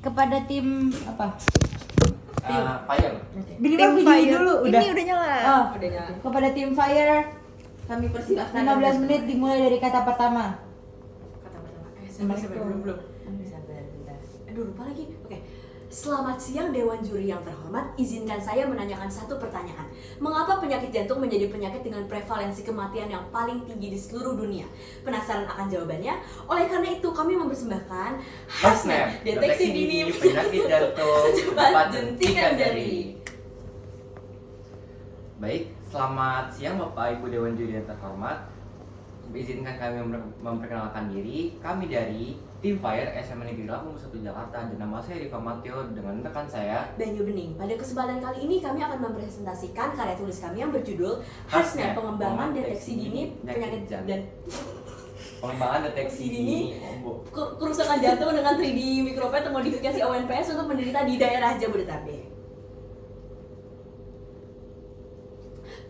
kepada tim apa? Fire. Tim Fire dulu udah. Ini udah nyala. Oh, Udah nyala. kepada tim Fire Kami persilahkan 15 menit dimulai dari kata pertama. Kata pertama. Sabar belum. Sabar bentar. Aduh, lupa lagi. Oke. Selamat siang Dewan Juri yang terhormat. Izinkan saya menanyakan satu pertanyaan. Mengapa penyakit jantung menjadi penyakit dengan prevalensi kematian yang paling tinggi di seluruh dunia? Penasaran akan jawabannya? Oleh karena itu kami mempersembahkan Hasnap, deteksi dini penyakit jantung cepat hentikan jari. Baik, selamat siang Bapak Ibu Dewan Juri yang terhormat. Izinkan kami memperkenalkan diri. Kami dari Tim Fire SMA Negeri Lampung 1 Jakarta, dan nama saya Riva Mateo dengan rekan saya Banyu Bening. Pada kesempatan kali ini kami akan mempresentasikan karya tulis kami yang berjudul Hasnap, Pengembangan Deteksi Dini Penyakit dan Pengembangan Deteksi Dini Kerusakan Jantung dengan 3D Micropet termodifikasi ONPS untuk menderita di daerah Jabodetabek.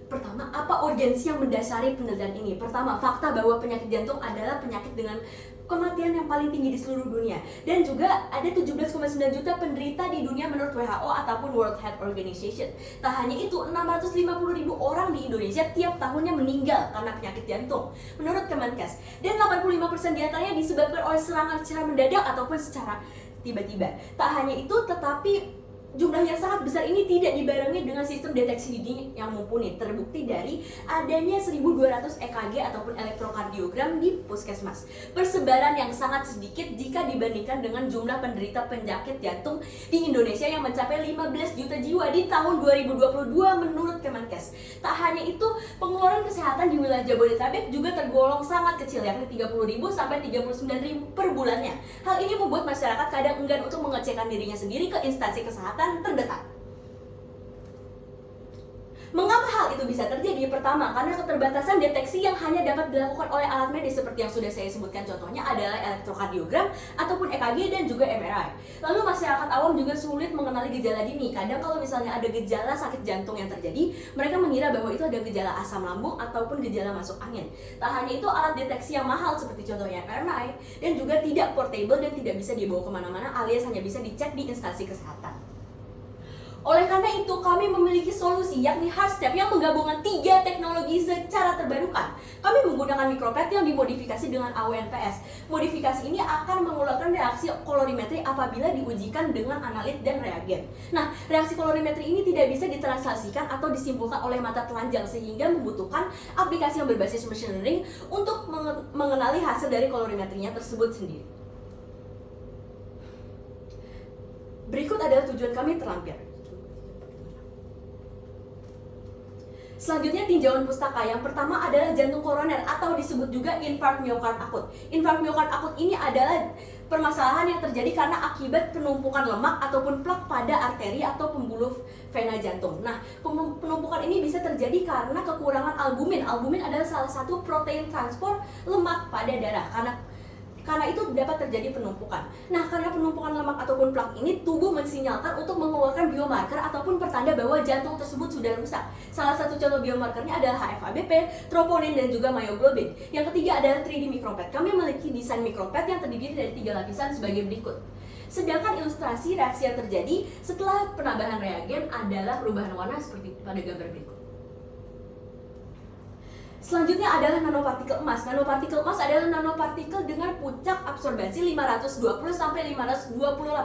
Pertama, apa urgensi yang mendasari penelitian ini? Pertama, fakta bahwa penyakit jantung adalah penyakit dengan kematian yang paling tinggi di seluruh dunia. Dan juga ada 17,9 juta penderita di dunia menurut WHO ataupun World Health Organization. Tak hanya itu, 650.000 orang di Indonesia tiap tahunnya meninggal karena penyakit jantung menurut Kemenkes. Dan 85% diantaranya disebabkan oleh serangan secara mendadak ataupun secara tiba-tiba. Tak hanya itu, tetapi jumlah yang sangat besar ini tidak dibarengi dengan sistem deteksi dini yang mumpuni. Terbukti dari adanya 1.200 EKG ataupun elektrokardiogram di puskesmas. Persebaran yang sangat sedikit jika dibandingkan dengan jumlah penderita penyakit jantung di Indonesia yang mencapai 15 juta jiwa di tahun 2022 menurut Kemenkes. Tak hanya itu, pengeluaran kesehatan di wilayah Jabodetabek juga tergolong sangat kecil, yakni 30.000 sampai 39.000 per bulannya. Hal ini membuat masyarakat kadang enggan untuk mengecekkan dirinya sendiri ke instansi kesehatan terdekat. Mengapa hal itu bisa terjadi? Pertama, karena keterbatasan deteksi yang hanya dapat dilakukan oleh alat medis seperti yang sudah saya sebutkan, contohnya adalah elektrokardiogram ataupun EKG dan juga MRI. Lalu masyarakat awam juga sulit mengenali gejala dini. Kadang kalau misalnya ada gejala sakit jantung yang terjadi, mereka mengira bahwa itu ada gejala asam lambung ataupun gejala masuk angin. Tak hanya itu, alat deteksi yang mahal seperti contohnya MRI dan juga tidak portable dan tidak bisa dibawa kemana-mana alias hanya bisa dicek di instansi kesehatan. Oleh karena itu, kami memiliki solusi yakni Hasnap yang menggabungkan 3 teknologi secara terbarukan. Kami menggunakan mikropet yang dimodifikasi dengan AWNPS. Modifikasi ini akan mengeluarkan reaksi kolorimetri apabila diujikan dengan analit dan reagen. Nah, reaksi kolorimetri ini tidak bisa ditranslasikan atau disimpulkan oleh mata telanjang sehingga membutuhkan aplikasi yang berbasis machine learning untuk mengenali hasil dari kolorimetrinya tersebut sendiri. Berikut adalah tujuan kami terlampir. Selanjutnya, tinjauan pustaka. Yang pertama adalah jantung koroner atau disebut juga infark miokard akut. Infark miokard akut ini adalah permasalahan yang terjadi karena akibat penumpukan lemak ataupun plak pada arteri atau pembuluh vena jantung. Nah, penumpukan ini bisa terjadi karena kekurangan albumin. Albumin adalah salah satu protein transport lemak pada darah. Karena itu dapat terjadi penumpukan. Nah, karena penumpukan lemak ataupun plak ini, tubuh mensinyalkan untuk mengeluarkan biomarker ataupun pertanda bahwa jantung tersebut sudah rusak. Salah satu contoh biomarkernya adalah HFABP, troponin, dan juga myoglobin. Yang ketiga adalah 3D micropet. Kami memiliki desain micropet yang terdiri dari 3 lapisan sebagai berikut. Sedangkan ilustrasi reaksi yang terjadi setelah penambahan reagen adalah perubahan warna seperti pada gambar berikut. Selanjutnya adalah nanopartikel emas. Nanopartikel emas adalah nanopartikel dengan puncak absorbasi 520 sampai 528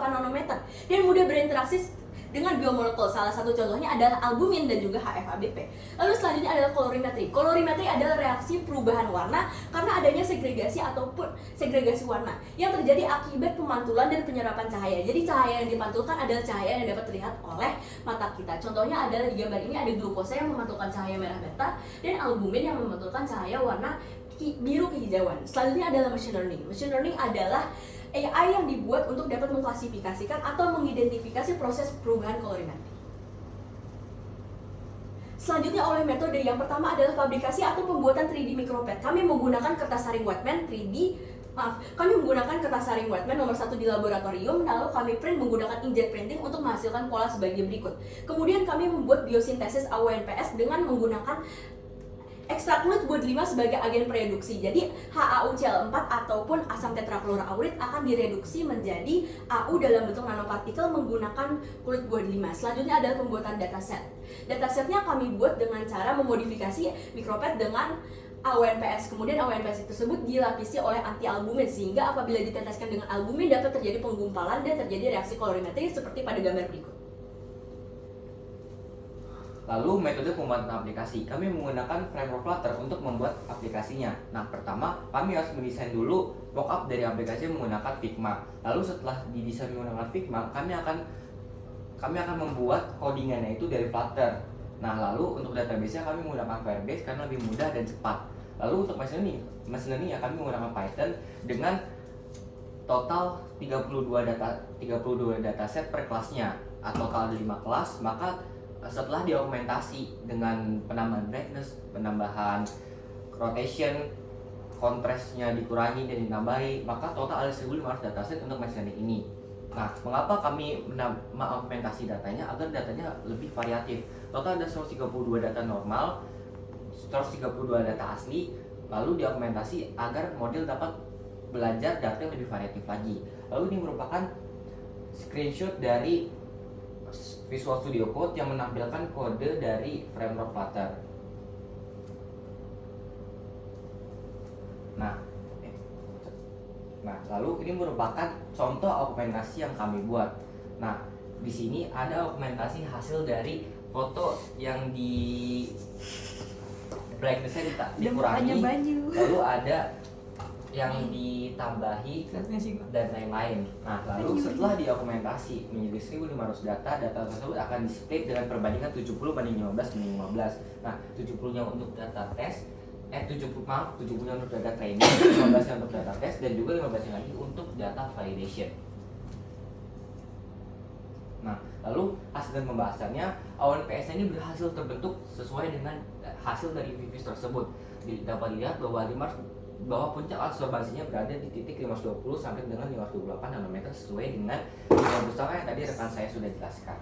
nanometer dan mudah berinteraksi dengan biomolekul. Salah satu contohnya adalah albumin dan juga HFABP. Lalu selanjutnya adalah kolorimetri. Kolorimetri adalah reaksi perubahan warna karena adanya segregasi ataupun segregasi warna yang terjadi akibat pemantulan dan penyerapan cahaya. Jadi cahaya yang dipantulkan adalah cahaya yang dapat terlihat oleh mata kita. Contohnya adalah di gambar ini ada glukosa yang memantulkan cahaya merah beta dan albumin yang memantulkan cahaya warna biru kehijauan. Selanjutnya adalah machine learning. Machine learning adalah AI yang dibuat untuk dapat mengklasifikasikan atau mengidentifikasi proses perubahan kolorimetri. Selanjutnya oleh metode yang pertama adalah fabrikasi atau pembuatan 3D micropet. Kami menggunakan kertas saring Whatman kami menggunakan kertas saring Whatman nomor 1 di laboratorium, lalu kami print menggunakan inkjet printing untuk menghasilkan pola sebagai berikut. Kemudian kami membuat biosintesis AWNPS dengan menggunakan ekstrak kulit buat 5 sebagai agen pereduksi. Jadi HAUCl4 ataupun asam tetrafluoroaurit akan direduksi menjadi AU dalam bentuk nanopartikel menggunakan kulit buah delima. Selanjutnya adalah pembuatan dataset. Datasetnya kami buat dengan cara memodifikasi mikropet dengan AONPS. Kemudian AONPS tersebut dilapisi oleh anti-albumin sehingga apabila diteteskan dengan albumin dapat terjadi penggumpalan dan terjadi reaksi kolorimetri seperti pada gambar berikut. Lalu metode pembuatan aplikasi, kami menggunakan framework Flutter untuk membuat aplikasinya. Nah, pertama kami harus mendesain dulu mockup dari aplikasi menggunakan Figma. Lalu setelah didesain menggunakan Figma, kami akan membuat codingannya itu dari Flutter. Nah, lalu untuk database-nya kami menggunakan Firebase karena lebih mudah dan cepat. Lalu untuk machine learning ya kami menggunakan Python dengan total 32 dataset per kelasnya. Atau kalau ada 5 kelas, maka setelah diaugmentasi dengan penambahan brightness, penambahan rotation, contrastnya dikurangi dan ditambahi, maka total ada 1500 dataset untuk machine learning ini. Nah, mengapa kami mengaugmentasi datanya? Agar datanya lebih variatif. Total ada 132 data normal, 132 data asli, lalu diaugmentasi agar model dapat belajar data yang lebih variatif lagi. Lalu ini merupakan screenshot dari Visual Studio Code yang menampilkan kode dari framework Flutter. Nah, lalu ini merupakan contoh augmentasi yang kami buat. Nah, di sini ada augmentasi hasil dari foto yang di brightness-nya dikurangi, lalu ada yang ditambahi dan lain-lain. Nah, lalu setelah diaugmentasi menjadi 1500 data tersebut akan di-split dengan perbandingan 70 banding 15 banding 15. Nah, 70-nya untuk data tes, 70-nya untuk data training, 15-nya untuk data tes, dan juga 15-nya lagi untuk data validation. Nah, lalu hasil dan pembahasannya, AONPS ini berhasil terbentuk sesuai dengan hasil dari VIVIS tersebut. Dapat dilihat bahwa puncak absorbasinya berada di titik 520 sampai dengan 528 nanometer sesuai dengan nilai besar yang tadi rekan saya sudah jelaskan.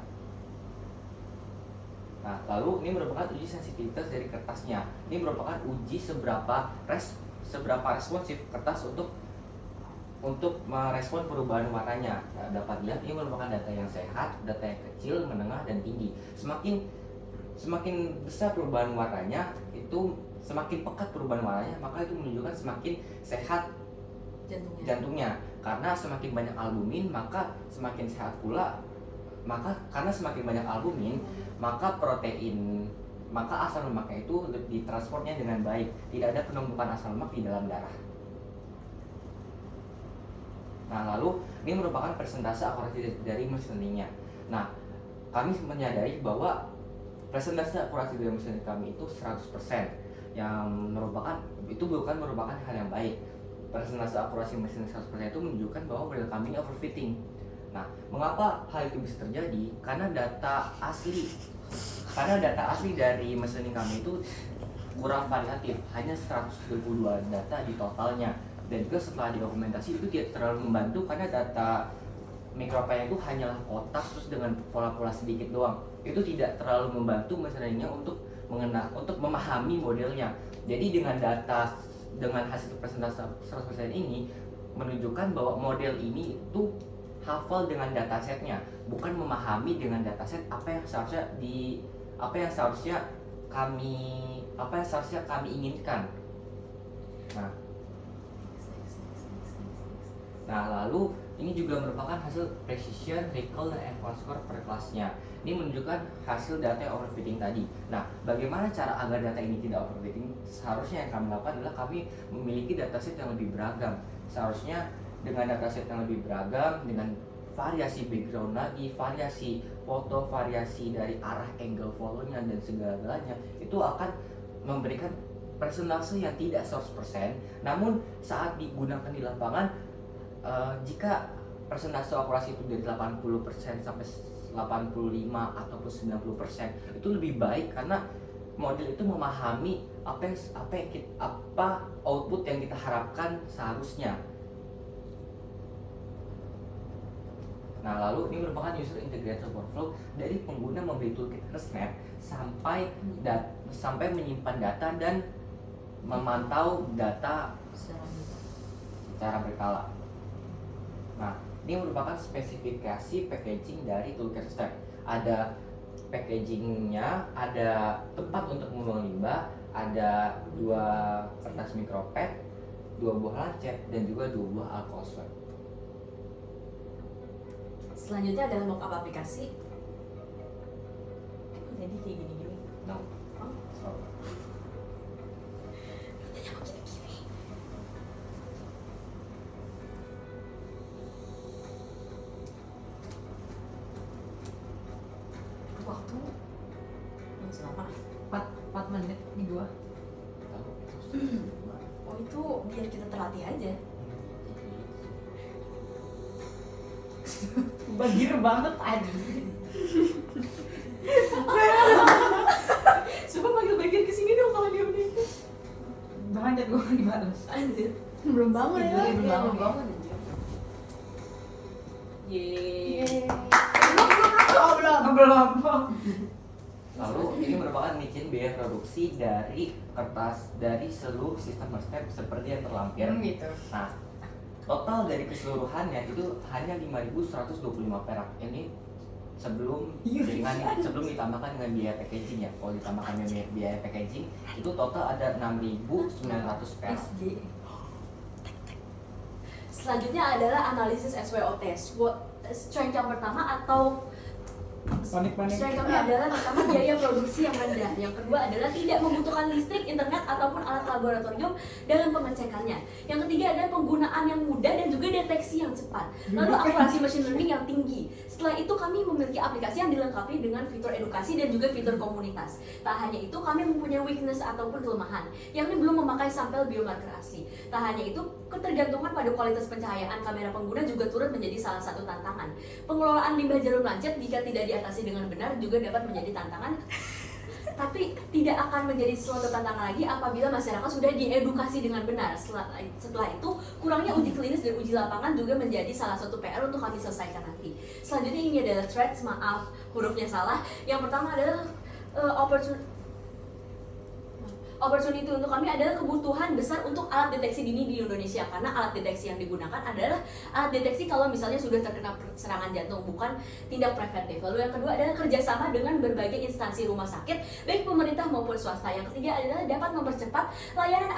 Nah, lalu ini merupakan uji sensitivitas dari kertasnya. Ini merupakan uji seberapa responsif kertas untuk merespon perubahan warnanya. Nah, dapat dilihat ini merupakan data yang sehat, data yang kecil, menengah, dan tinggi. Semakin besar perubahan warnanya, itu semakin pekat perubahan warnanya, maka itu menunjukkan semakin sehat jantungnya. Karena semakin banyak albumin, maka semakin sehat pula. Karena semakin banyak albumin, maka asam lemaknya itu ditransportnya dengan baik. Tidak ada penumpukan asam lemak di dalam darah. Nah, lalu ini merupakan persentase akurasi dari machine learning-nya. Nah, kami menyadari bahwa persentase akurasi dari machine learning kami itu 100%. Yang bukan merupakan hal yang baik. Persentase akurasi mesin 100% itu menunjukkan bahwa model kami ini overfitting. Nah, mengapa hal itu bisa terjadi? Karena data asli dari mesin kami itu kurang variatif, hanya 122 data di totalnya. Dan juga setelah didokumentasi itu tidak terlalu membantu karena data mikropaya itu hanyalah kotak terus dengan pola-pola sedikit doang. Itu tidak terlalu membantu mesinnya untuk memahami modelnya. Jadi dengan hasil presentasi 100% ini menunjukkan bahwa model ini itu hafal dengan datasetnya, bukan memahami dengan dataset apa yang seharusnya kami inginkan. Nah, lalu ini juga merupakan hasil precision, recall, dan advance score per kelasnya. Ini menunjukkan hasil data yang overfitting tadi. Nah, bagaimana cara agar data ini tidak overfitting? Seharusnya yang kami lakukan adalah kami memiliki dataset yang lebih beragam. Seharusnya dengan dataset yang lebih beragam, dengan variasi background lagi, variasi foto, variasi dari arah angle fotonya dan segala-galanya, itu akan memberikan persentase yang tidak 100%. Namun saat digunakan di lapangan, jika persentase akurasi itu dari 80% sampai 85 ataupun 90% itu lebih baik karena model itu memahami apa output yang kita harapkan seharusnya. Nah, lalu ini merupakan user integrated workflow dari pengguna membeli toolkit HasNet sampai menyimpan data dan memantau data secara berkala. Nah, ini merupakan spesifikasi packaging dari toolcare system. Ada packagingnya, ada tempat untuk membuang limbah, ada 2 kertas micropad, 2 buah lancet, dan juga 2 buah alcohol swab. Selanjutnya adalah mockup aplikasi. Jadi kayak gini-gini. No. Oh. Oh. Katanya mau gini-gini. Waktu masih lama. 4 menit di gua. Oh itu biar kita terlatih aja. Bagir banget aja. Coba panggil bagian kesini dong kalau dia udah itu. Bahkan chat gua dibalas. Anjir. Belum bangun ya? Belum Iya, bangun. anjir. Yeay. Belum. Lalu ini merupakan rincian biaya produksi dari kertas dari seluruh sistem step seperti yang terlampir. Gitu. Nah, total dari keseluruhannya itu hanya 5.125 perak. Ini sebelum ditambahkan dengan biaya packaging ya. Kalau ditambahkan dengan biaya packaging itu total ada 6.900 perak. SG. Selanjutnya adalah analisis SWO test. Strength yang pertama atau Panik. strength kami adalah pertama biaya produksi yang rendah. Yang kedua adalah tidak membutuhkan listrik, internet ataupun alat laboratorium dalam pengecekannya. Yang ketiga adalah penggunaan yang mudah dan juga deteksi yang cepat. Lalu akurasi machine learning yang tinggi. Setelah itu kami memiliki aplikasi yang dilengkapi dengan fitur edukasi dan juga fitur komunitas. Tak hanya itu, kami mempunyai weakness ataupun kelemahan, yakni belum memakai sampel biomarker asli. Tak hanya itu, ketergantungan pada kualitas pencahayaan kamera pengguna juga turut menjadi salah satu tantangan. Pengelolaan limbah jarum lancet jika tidak diatasi dengan benar juga dapat menjadi tantangan, tapi tidak akan menjadi suatu tantangan lagi apabila masyarakat sudah diedukasi dengan benar. Setelah itu, kurangnya uji klinis dan uji lapangan juga menjadi salah satu PR untuk kami selesaikan nanti. Selanjutnya ini adalah threats, maaf hurufnya salah. Yang pertama adalah opportunity untuk kami adalah kebutuhan besar untuk alat deteksi dini di Indonesia, karena alat deteksi yang digunakan adalah alat deteksi kalau misalnya sudah terkena serangan jantung, bukan tindak preventif. Lalu yang kedua adalah kerjasama dengan berbagai instansi rumah sakit baik pemerintah maupun swasta. Yang ketiga adalah dapat mempercepat layanan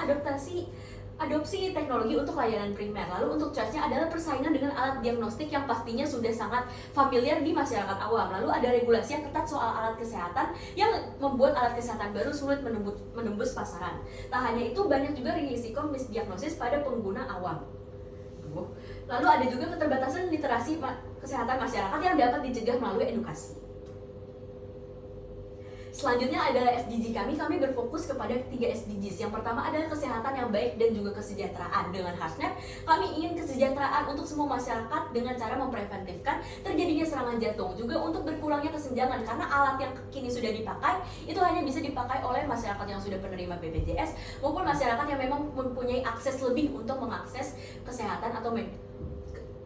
adopsi teknologi untuk layanan primer. Lalu untuk charge-nya adalah persaingan dengan alat diagnostik yang pastinya sudah sangat familiar di masyarakat awam. Lalu ada regulasi yang ketat soal alat kesehatan yang membuat alat kesehatan baru sulit menembus pasaran. Tak hanya itu, banyak juga risiko misdiagnosis pada pengguna awam. Lalu ada juga keterbatasan literasi kesehatan masyarakat yang dapat dicegah melalui edukasi. Selanjutnya adalah SDG kami berfokus kepada 3 SDGs. Yang pertama adalah kesehatan yang baik dan juga kesejahteraan. Dengan HASNEP, kami ingin kesejahteraan untuk semua masyarakat dengan cara mempreventifkan terjadinya serangan jantung. Juga untuk berkurangnya kesenjangan, karena alat yang kini sudah dipakai itu hanya bisa dipakai oleh masyarakat yang sudah penerima BPJS maupun masyarakat yang memang mempunyai akses lebih untuk mengakses kesehatan atau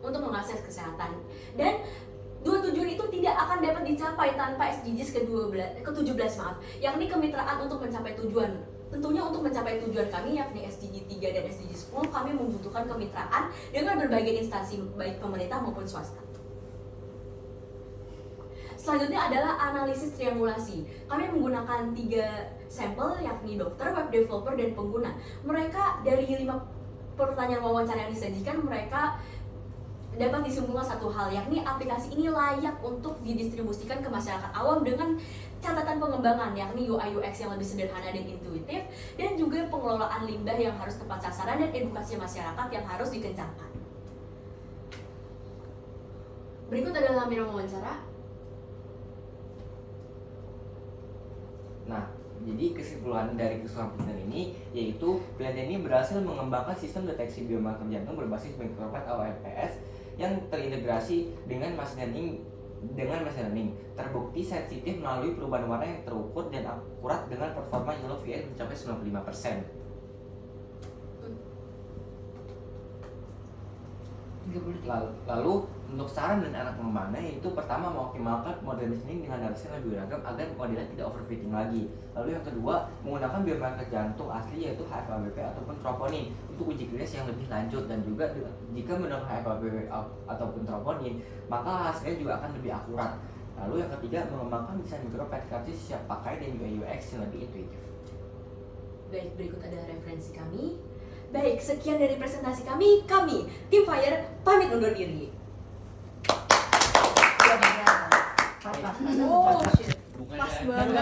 untuk mengakses kesehatan. Dan dua tujuan itu tidak akan dapat dicapai tanpa SDGs ke-17, yakni kemitraan untuk mencapai tujuan. Tentunya untuk mencapai tujuan kami yakni SDG 3 dan SDG 10, kami membutuhkan kemitraan dengan berbagai instansi baik pemerintah maupun swasta. Selanjutnya adalah analisis triangulasi. Kami menggunakan 3 sampel yakni dokter, web developer, dan pengguna. Mereka dari 5 pertanyaan wawancara yang disajikan, mereka dapat disimpulkan satu hal, yakni aplikasi ini layak untuk didistribusikan ke masyarakat awam dengan catatan pengembangan, yakni UI UX yang lebih sederhana dan intuitif, dan juga pengelolaan limbah yang harus tepat sasaran dan edukasi masyarakat yang harus dikencangkan. Berikut adalah lampiran wawancara. Nah, jadi kesimpulan dari keseluruhan penelitian ini yaitu penelitian ini berhasil mengembangkan sistem deteksi biomarker jantung berbasis micropad AOMPS yang terintegrasi dengan machine learning, terbukti sensitif melalui perubahan warna yang terukur dan akurat dengan performa yellow VN mencapai 95%. Lalu Untuk saran dan arah pengembangannya yaitu pertama mengoptimalkan model mesin dengan harga yang lebih beragam agar modelnya tidak overfitting lagi. Lalu yang kedua, menggunakan biomarker jantung asli yaitu HFABP ataupun troponin untuk uji klinis yang lebih lanjut, dan juga jika menggunakan HFABP ataupun troponin maka hasilnya juga akan lebih akurat. Lalu yang ketiga, mengembangkan desain mikropet karcis siap pakai dan juga UX yang lebih intuitif. Baik, berikut ada referensi kami. Baik, sekian dari presentasi kami Team Fire pamit undur diri. Pas. Oh shit, Bukan pas ya. banget.